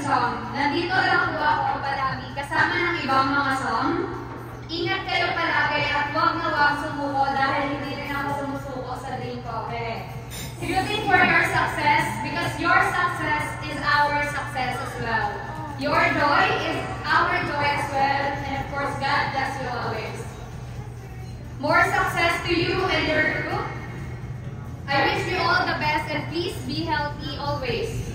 song. Nandito lang po ako palagi kasama ng ibang mga song. Ingat kayo palagi at huwag na huwag sumuko dahil hindi rin ako sumusuko sa dream ko. Okay. Rooting for your success because your success is our success as well. Your joy is our joy as well, and of course, God bless you always. More success to you and your group. I wish you all the best and please be healthy always.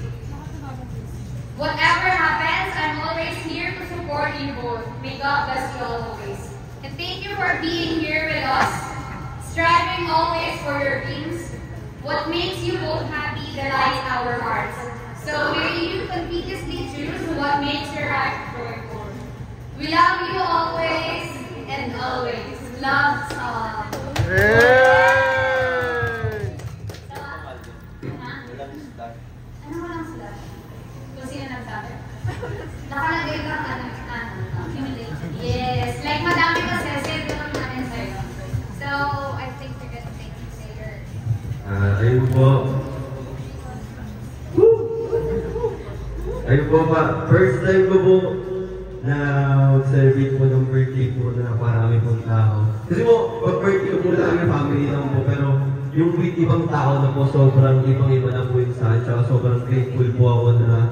Whatever happens, I'm always here to support you both. May God bless you always. And thank you for being here with us, striving always for your dreams. What makes you both happy delights our hearts. So may you continuously choose what makes your life joyful. We love you always and always. Love song. Ano ba lang sila? Kung sino nagsabi? Nakalagay lang accumulation. Yes. Like madami kasi, send ko lang natin sa'yo. So, I think you're gonna take it later. Ayun po. Ayun po pa. First time ko po na mag-celebrate po ng birthday po na parami pong tao. Kasi po, pag-birthday po lang yung family lang po, pero yung with ibang tao na po, sobrang ibang-iba na po yung sa akin. Tsaka sobrang grateful po ako na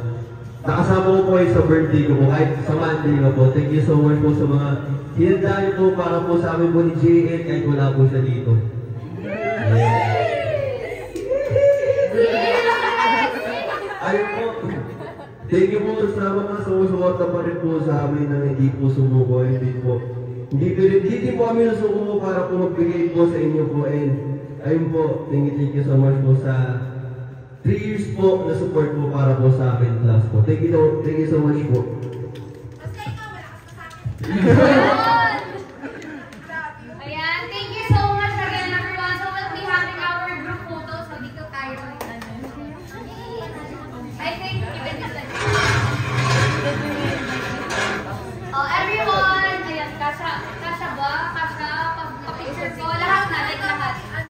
nakasama ko po kayo sa birthday ko po, kahit sa Monday na po. Thank you so much po sa mga hinanda niyo po para po sa amin po ni JN kahit wala po siya dito. Ayun po. Thank you po sa mga sumusuporta pa rin po sa amin na hindi po sumuko. Hindi po kami nasuko para po magbigay po sa inyo po. And ayun po, thank you so much po sa 3 years po na support po para po sa akin class po. Thank you so much po. Basta ikaw, wala ka sa akin.